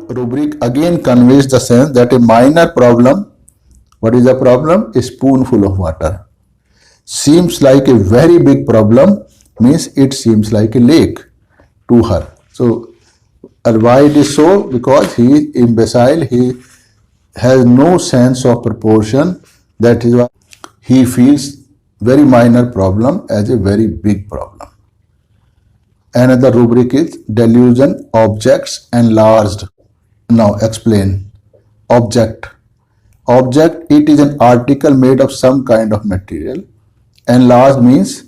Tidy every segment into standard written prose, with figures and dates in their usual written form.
rubric again conveys the sense that a minor problem, what is the problem? A spoonful of water. Seems like a very big problem means it seems like a lake to her. So, why it is so? Because he is imbecile, he has no sense of proportion. That is why he feels very minor problem as a very big problem. Another rubric is delusion, objects enlarged. Now explain. Object. Object, it is an article made of some kind of material. Enlarged means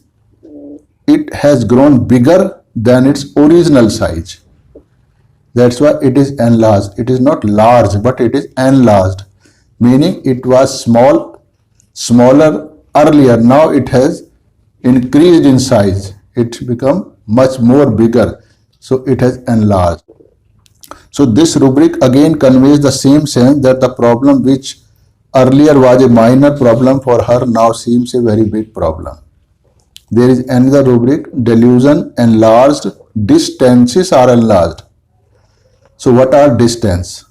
it has grown bigger than its original size. That's why it is enlarged. It is not large, but it is enlarged, meaning it was smaller earlier. Now it has increased in size. It's become much more bigger. So it has enlarged. So this rubric again conveys the same sense that the problem which earlier was a minor problem for her now seems a very big problem. There is another rubric, delusion enlarged, distances are enlarged. So what are distance?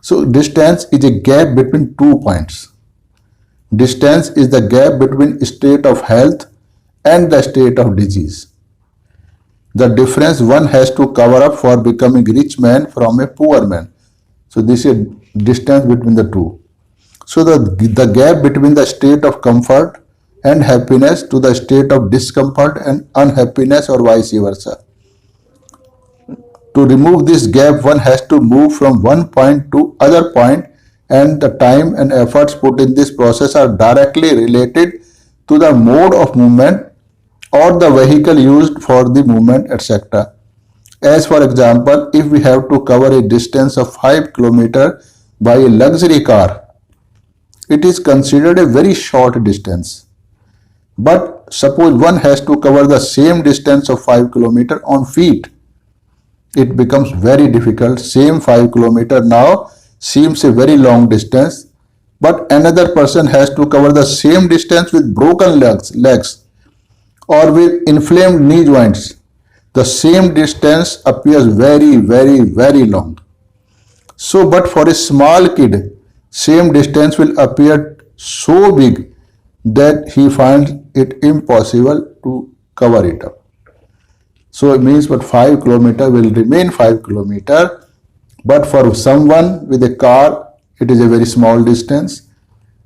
So distance is a gap between 2 points. Distance is the gap between state of health and the state of disease. The difference one has to cover up for becoming a rich man from a poor man. So this is a distance between the two. So the gap between the state of comfort and happiness to the state of discomfort and unhappiness or vice versa. To remove this gap, one has to move from one point to other point, and the time and efforts put in this process are directly related to the mode of movement or the vehicle used for the movement, etc. As for example, if we have to cover a distance of 5 km by a luxury car, it is considered a very short distance. But suppose one has to cover the same distance of 5 km on feet, it becomes very difficult. Same 5 km now seems a very long distance, but another person has to cover the same distance with broken legs or with inflamed knee joints. The same distance appears very, very, very long. So, but for a small kid, same distance will appear so big that he finds it impossible to cover it up. So it means but 5 km will remain 5 km, but for someone with a car, it is a very small distance,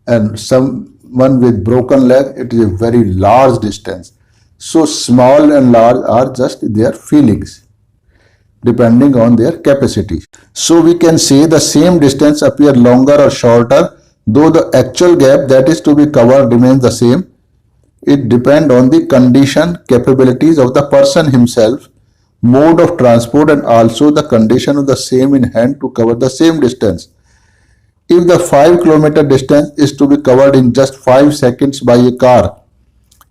and someone with broken leg, it is a very large distance. So small and large are just their feelings, depending on their capacity. So we can say the same distance appear longer or shorter, though the actual gap that is to be covered remains the same. It depends on the condition, capabilities of the person himself, mode of transport, and also the condition of the same in hand to cover the same distance. If the 5 km distance is to be covered in just 5 seconds by a car,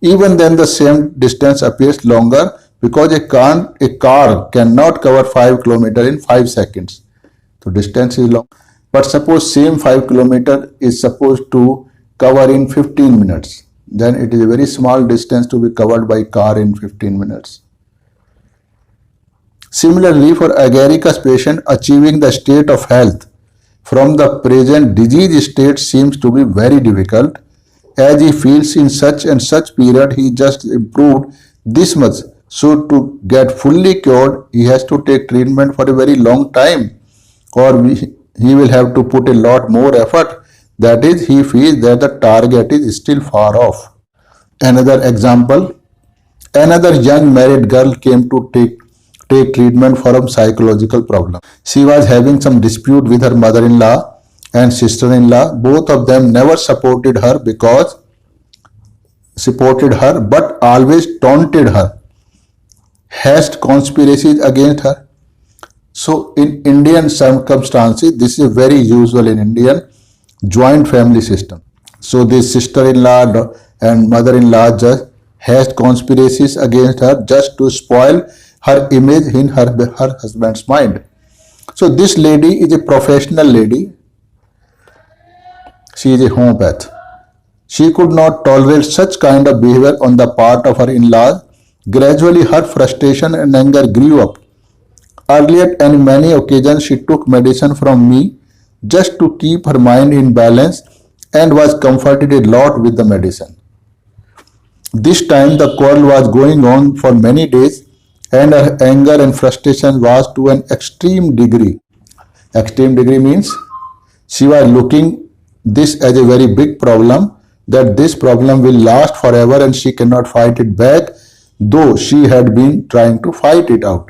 even then the same distance appears longer because a car cannot cover 5 km in 5 seconds. So distance is long. But suppose same 5 km is supposed to cover in 15 minutes. Then it is a very small distance to be covered by car in 15 minutes. Similarly, for agaricus patient, achieving the state of health from the present disease state seems to be very difficult, as he feels in such and such period he just improved this much. So to get fully cured, he has to take treatment for a very long time, or he will have to put a lot more effort. That is, he feels that the target is still far off. Another example, another young married girl came to take treatment for a psychological problem. She was having some dispute with her mother-in-law and sister-in-law. Both of them never supported her but always taunted her, hatched conspiracies against her. So in Indian circumstances, this is very usual in Indian joint family system. So this sister-in-law and mother-in-law just hatched conspiracies against her just to spoil her image in her husband's mind. So this lady is a professional lady. She is a homeopath. She could not tolerate such kind of behavior on the part of her in-laws. Gradually her frustration and anger grew up. Earlier and many occasions she took medicine from me just to keep her mind in balance and was comforted a lot with the medicine. This time the quarrel was going on for many days and her anger and frustration was to an extreme degree. Extreme degree means she was looking this as a very big problem, that this problem will last forever and she cannot fight it back, though she had been trying to fight it out.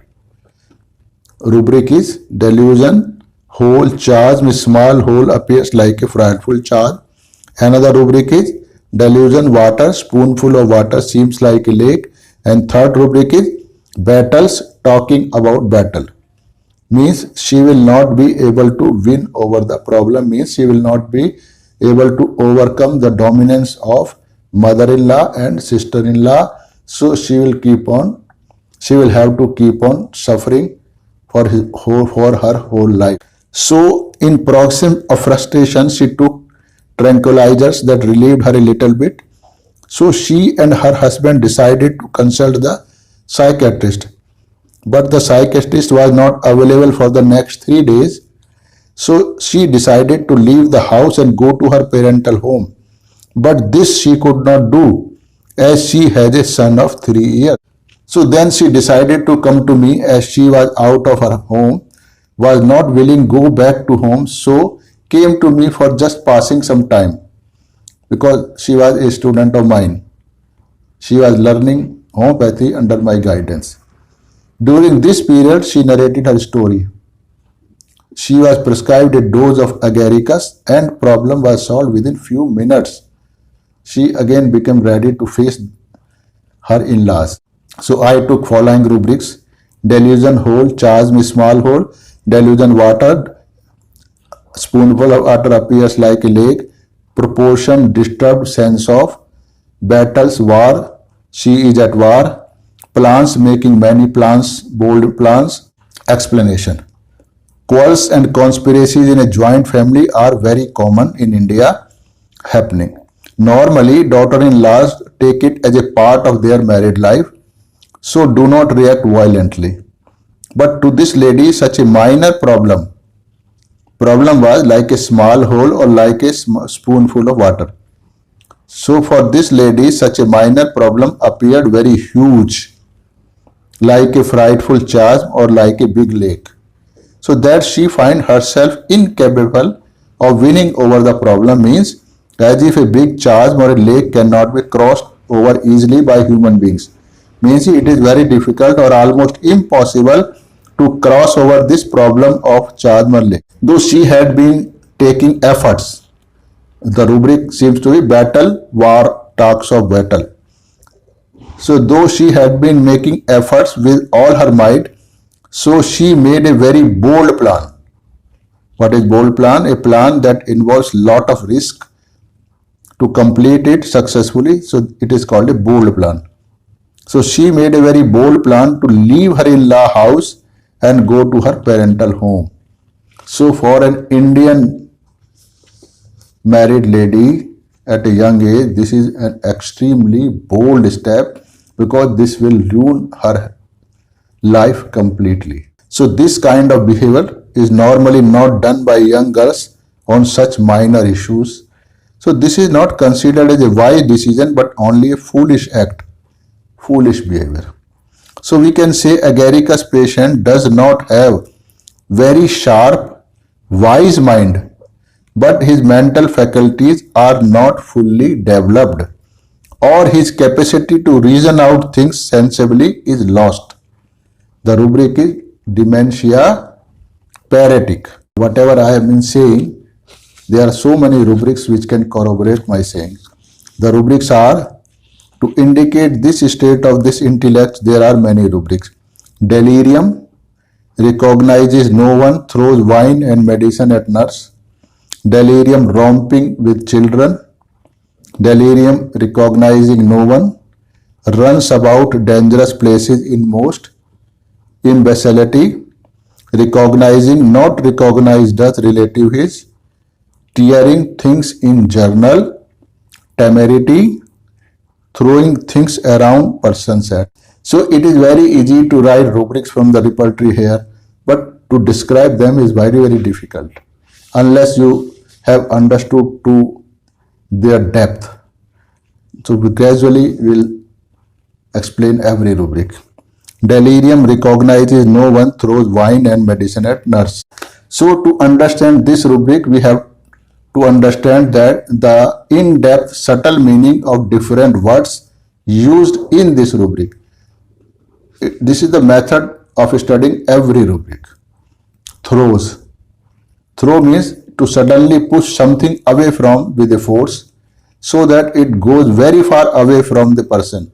Rubric is delusion, whole charge means small hole appears like a frightful charge. Another rubric is delusion, water, spoonful of water seems like a lake. And third rubric is battles, talking about battle. Means she will not be able to win over the problem, means she will not be able to overcome the dominance of mother-in-law and sister-in-law. So she will have to keep on suffering for her whole life. So in paroxysm of frustration, she took tranquilizers that relieved her a little bit. So she and her husband decided to consult the psychiatrist. But the psychiatrist was not available for the next 3 days. So she decided to leave the house and go to her parental home. But this she could not do as she has a son of 3 years. So then she decided to come to me as she was out of her home, was not willing to go back to home, so came to me for just passing some time because she was a student of mine. She was learning homeopathy under my guidance. During this period, she narrated her story. She was prescribed a dose of agaricus and problem was solved within few minutes. She again became ready to face her in-laws. So I took following rubrics: delusion, whole, charge means small hole, delusion, water, spoonful of water appears like a lake, proportion, disturbed sense of, battles, war, she is at war, plans, making many plans, bold plans, explanation. Quarrels and conspiracies in a joint family are very common in India happening. Normally, daughter-in-laws take it as a part of their married life, so do not react violently. But to this lady, such a minor problem was like a small hole or like a spoonful of water. So for this lady, such a minor problem appeared very huge, like a frightful charge or like a big lake. So that she find herself incapable of winning over the problem means as if a big charge or a lake cannot be crossed over easily by human beings. Means it is very difficult or almost impossible to cross over this problem of charge or lake. Though she had been taking efforts, the rubric seems to be battle, war, talks of battle. So though she had been making efforts with all her might, so she made a very bold plan. What is bold plan? A plan that involves lot of risk to complete it successfully. So it is called a bold plan. So she made a very bold plan to leave her in-law house and go to her parental home. So for an Indian married lady at a young age, this is an extremely bold step because this will ruin her life completely. So this kind of behavior is normally not done by young girls on such minor issues. So this is not considered as a wise decision but only a foolish act, foolish behavior. So we can say agaricus patient does not have very sharp, wise mind, but his mental faculties are not fully developed, or his capacity to reason out things sensibly is lost. The rubric is dementia paratic. Whatever I have been saying, there are so many rubrics which can corroborate my saying. The rubrics are, to indicate this state of this intellect, there are many rubrics. Delirium, recognizes no one, throws wine and medicine at nurse. Delirium, romping with children. Delirium, recognizing no one, runs about dangerous places in most. Imbecility, recognizing not recognized does relative his. Tearing things in journal. Temerity, throwing things around persons at. So it is very easy to write rubrics from the repertory here. to describe them is very, very difficult unless you have understood to their depth. So we gradually will explain every rubric. Delirium recognizes no one, throws wine and medicine at nurse. So to understand this rubric, we have to understand that the in-depth subtle meaning of different words used in this rubric. This is the method of studying every rubric. Throws. Throw means to suddenly push something away from with a force so that it goes very far away from the person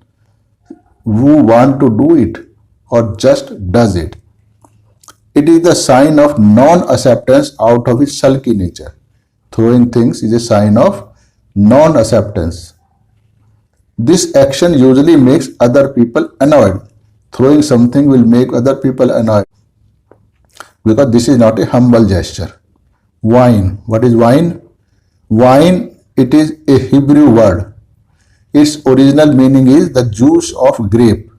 who want to do it or just does it. It is the sign of non-acceptance out of his sulky nature. Throwing things is a sign of non-acceptance. This action usually makes other people annoyed. Throwing something will make other people annoyed because this is not a humble gesture. Wine. What is wine? Wine, it is a Hebrew word. Its original meaning is the juice of grape.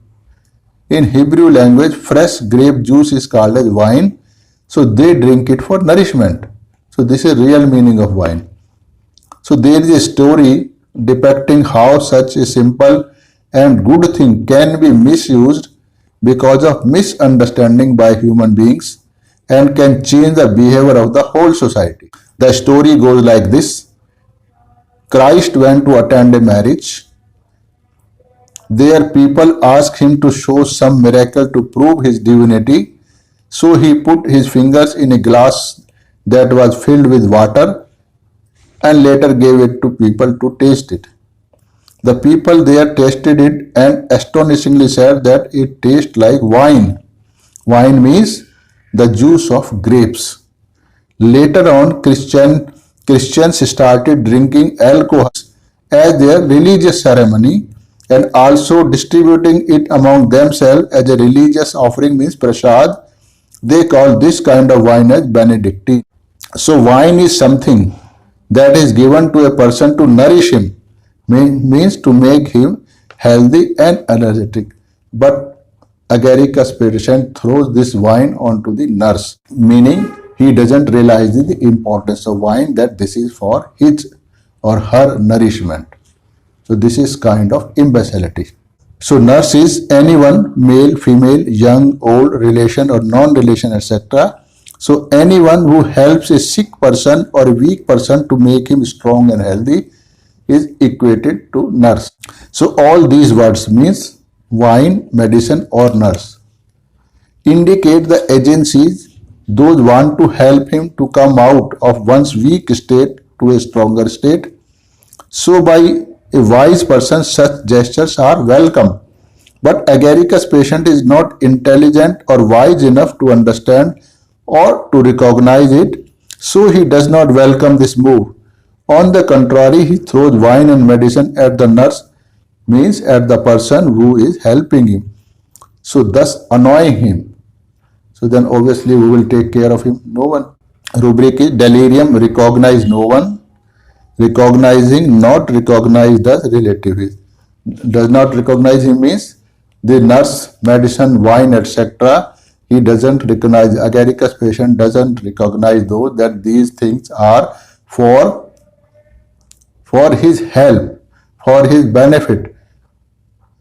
In Hebrew language, fresh grape juice is called as wine. So they drink it for nourishment. So this is real meaning of wine. So there is a story depicting how such a simple and good thing can be misused because of misunderstanding by human beings and can change the behavior of the whole society. The story goes like this. Christ went to attend a marriage. There people asked him to show some miracle to prove his divinity. So he put his fingers in a glass that was filled with water and later gave it to people to taste it. The people there tasted it and astonishingly said that it tastes like wine. Wine means the juice of grapes. Later on, Christians started drinking alcohol as their religious ceremony and also distributing it among themselves as a religious offering means prasad. They call this kind of wine as Benedictine. So wine is something that is given to a person to nourish him, means to make him healthy and energetic. But Agaricus patient throws this wine onto the nurse, meaning he doesn't realize the importance of wine, that this is for his or her nourishment. So this is kind of imbecility. So nurse is anyone, male, female, young, old, relation or non-relation, etc. So anyone who helps a sick person or a weak person to make him strong and healthy is equated to nurse. So all these words means wine, medicine or nurse indicate the agencies those want to help him to come out of one's weak state to a stronger state. So by a wise person such gestures are welcome. But Agaricus patient is not intelligent or wise enough to understand or to recognize it, so he does not welcome this move. On the contrary, he throws wine and medicine at the nurse, means at the person who is helping him, so thus annoying him. So then obviously we will take care of him. No one. Rubric is delirium, recognize no one. Recognizing, not recognize, thus relative is. Does not recognize him means the nurse, medicine, wine, etc. He doesn't recognize. Agaricus patient doesn't recognize those that these things are for his help, for his benefit.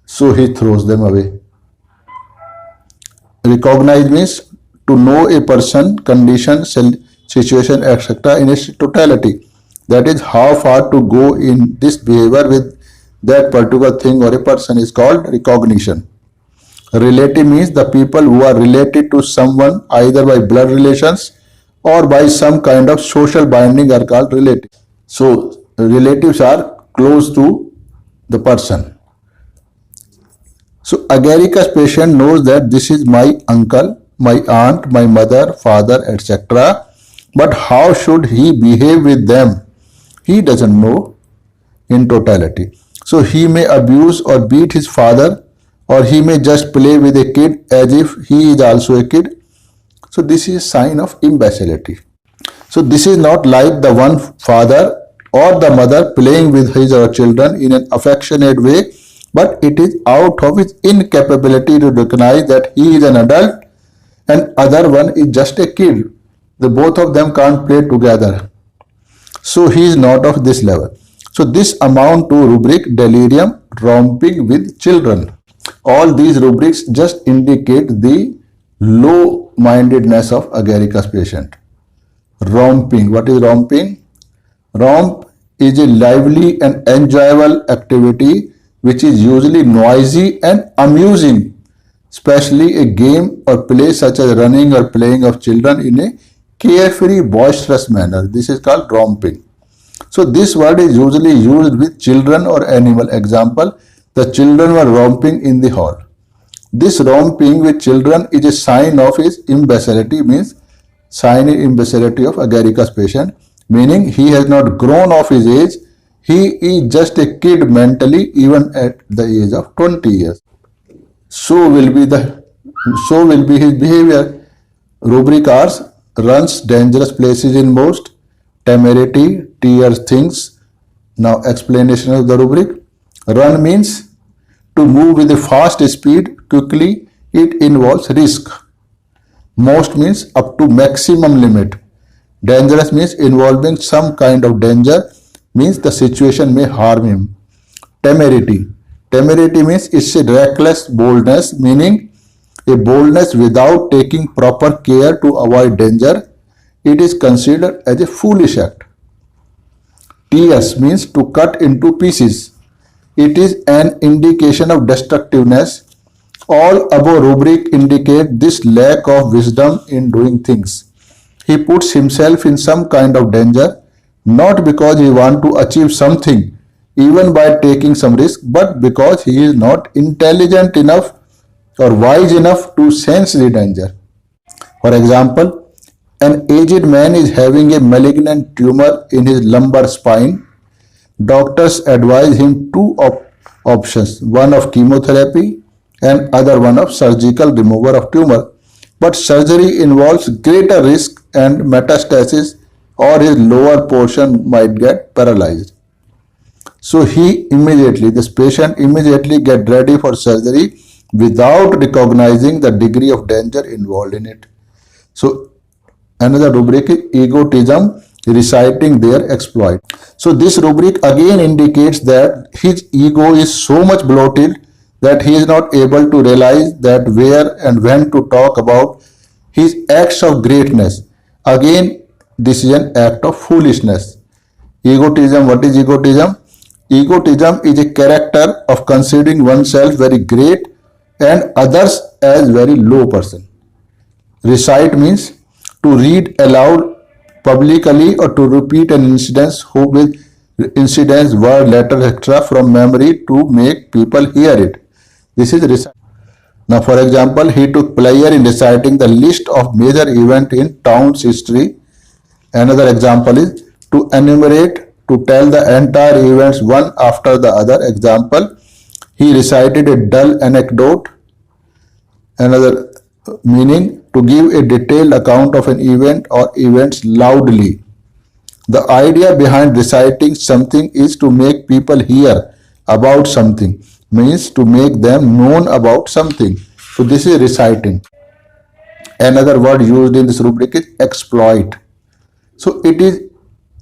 So he throws them away. Recognize means to know a person, condition, situation, etc. in its totality. That is how far to go in this behavior with that particular thing or a person is called recognition. Relative means the people who are related to someone either by blood relations or by some kind of social binding are called relatives. So relatives are close to the person. So Agaricus patient knows that this is my uncle, my aunt, my mother, father, etc. But how should he behave with them? He doesn't know in totality. So he may abuse or beat his father, or he may just play with a kid as if he is also a kid. So this is a sign of imbecility. So this is not like the one father or the mother playing with his or her children in an affectionate way, but it is out of his incapability to recognize that he is an adult and other one is just a kid. The both of them can't play together. So he is not of this level. So this amount to rubric delirium, romping with children. All these rubrics just indicate the low-mindedness of agaricus patient. Romping. What is romping? Romp is a lively and enjoyable activity which is usually noisy and amusing, especially a game or play such as running or playing of children in a carefree, boisterous manner. This is called romping. So this word is usually used with children or animal. Example, the children were romping in the hall. This romping with children is a sign of his imbecility, means sign imbecility of agaricus patient, meaning he has not grown of his age. He is just a kid mentally even at the age of 20 years. So will be his behavior. Rubric R's: runs dangerous places in most, temerity, tears things. Now explanation of the rubric. Run means to move with a fast speed quickly. It involves risk. Most means up to maximum limit. Dangerous means involving some kind of danger, means the situation may harm him. Temerity. Temerity means it's a reckless boldness, meaning a boldness without taking proper care to avoid danger. It is considered as a foolish act. Tears means to cut into pieces. It is an indication of destructiveness. All above rubric indicate this lack of wisdom in doing things. He puts himself in some kind of danger, not because he wants to achieve something, even by taking some risk, but because he is not intelligent enough or wise enough to sense the danger. For example, an aged man is having a malignant tumor in his lumbar spine. Doctors advise him two options, one of chemotherapy and other one of surgical removal of tumor. But surgery involves greater risk and metastasis, or his lower portion might get paralyzed. So this patient immediately get ready for surgery without recognizing the degree of danger involved in it. So another rubric is egotism, reciting their exploit. So this rubric again indicates that his ego is so much bloated that he is not able to realize that where and when to talk about his acts of greatness. Again, this is an act of foolishness. Egotism. What is egotism? Egotism is a character of considering oneself very great and others as very low person. Recite means to read aloud publicly or to repeat an incident with incidents, word, letter, etc. from memory to make people hear it. This is recite. Now, for example, he took pleasure in reciting the list of major events in town's history. Another example is to enumerate, to tell the entire events one after the other. Example, he recited a dull anecdote. Another meaning, to give a detailed account of an event or events loudly. The idea behind reciting something is to make people hear about something, means to make them known about something. So this is reciting. Another word used in this rubric is exploit. So it is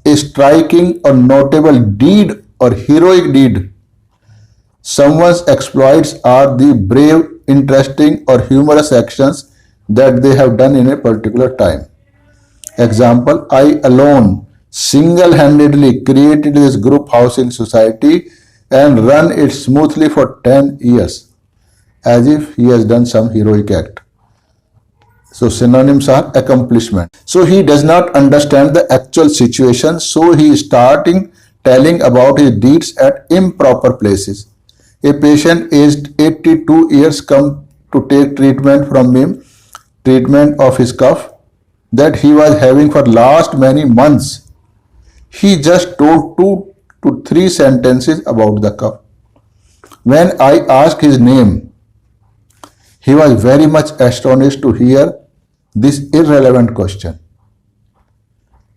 a striking or notable deed or heroic deed. Someone's exploits are the brave, interesting or humorous actions that they have done in a particular time. Example, I alone single-handedly created this group housing society and run it smoothly for 10 years, as if he has done some heroic act. So synonyms are accomplishment. So he does not understand the actual situation, so he is starting telling about his deeds at improper places. A patient aged 82 years come to take treatment from him, treatment of his cough that he was having for last many months. He just told 2 to 3 sentences about the cough. When I asked his name, he was very much astonished to hear this irrelevant question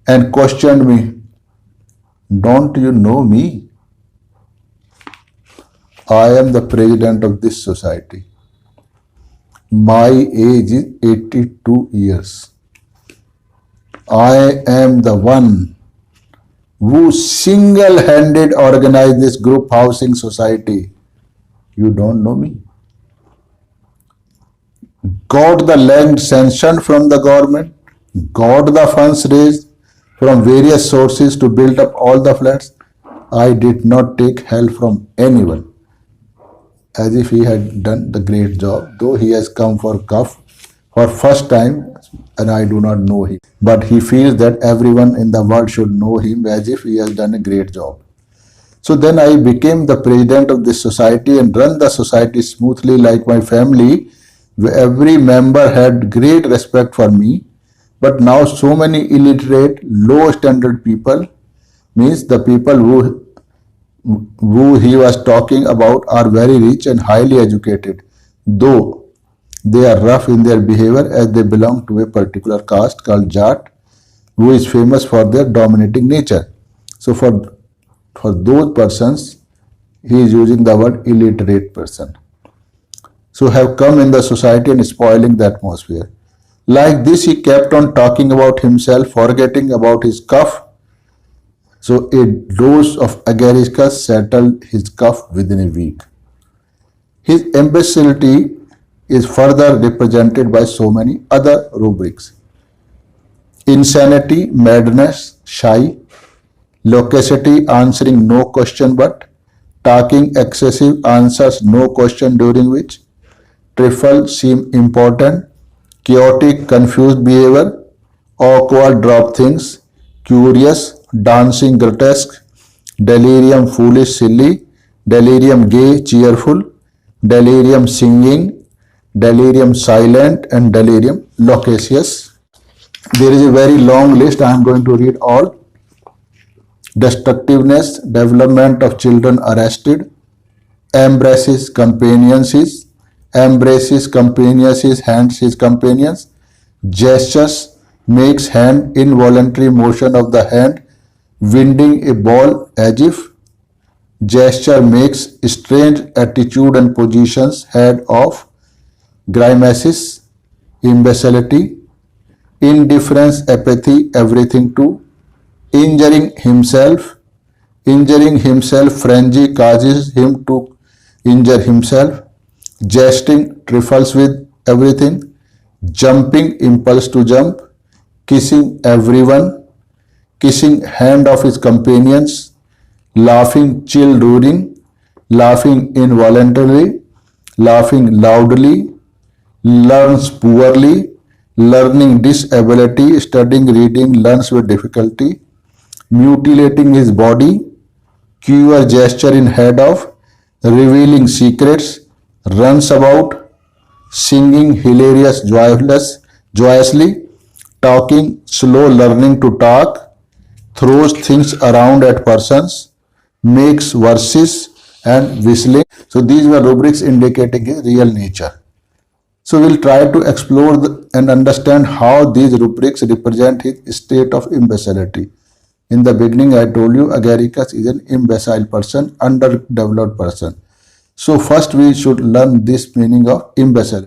and questioned me, don't you know me? I am the president of this society. My age is 82 years. I am the one who single-handed organized this group housing society. You don't know me. Got the land sanctioned from the government, got the funds raised from various sources to build up all the flats. I did not take help from anyone, as if he had done the great job, though he has come for CUF for first time and I do not know him. But he feels that everyone in the world should know him as if he has done a great job. So then I became the president of this society and run the society smoothly like my family. Every member had great respect for me. But now so many illiterate, low standard people, means the people who he was talking about are very rich and highly educated, though they are rough in their behavior as they belong to a particular caste called Jat, who is famous for their dominating nature. So for those persons, he is using the word illiterate person. So have come in the society and spoiling the atmosphere. Like this, he kept on talking about himself, forgetting about his CUF. So a dose of agaricus settled his CUF within a week. His imbecility is further represented by so many other rubrics. Insanity, madness, shy, loquacity, answering no question but, talking excessive, answers no question during which, trifle, seem important, chaotic, confused behavior, awkward, drop things, curious, dancing, grotesque, delirium, foolish, silly, delirium, gay, cheerful, delirium, singing, delirium, silent, and delirium, loquacious. There is a very long list. I am going to read all. Destructiveness, development of children arrested, embraces companions, hands his companions, gestures, makes hand, involuntary motion of the hand, winding a ball as if, gesture makes strange attitude and positions, head off, grimaces, imbecility, indifference, apathy, everything to, injuring himself, frenzy causes him to injure himself, jesting, trifles with everything, jumping, impulse to jump, kissing everyone, kissing hand of his companions, laughing, chill during, laughing involuntarily, laughing loudly, learns poorly, learning disability, studying, reading, learns with difficulty, mutilating his body, queer gesture in head of, revealing secrets, runs about, singing hilarious, joyously, talking, slow learning to talk, throws things around at persons, makes verses and whistling. So these were rubrics indicating his real nature. So we'll try to explore and understand how these rubrics represent his state of imbecility. In the beginning, I told you Agaricus is an imbecile person, underdeveloped person. So first we should learn this meaning of imbecile.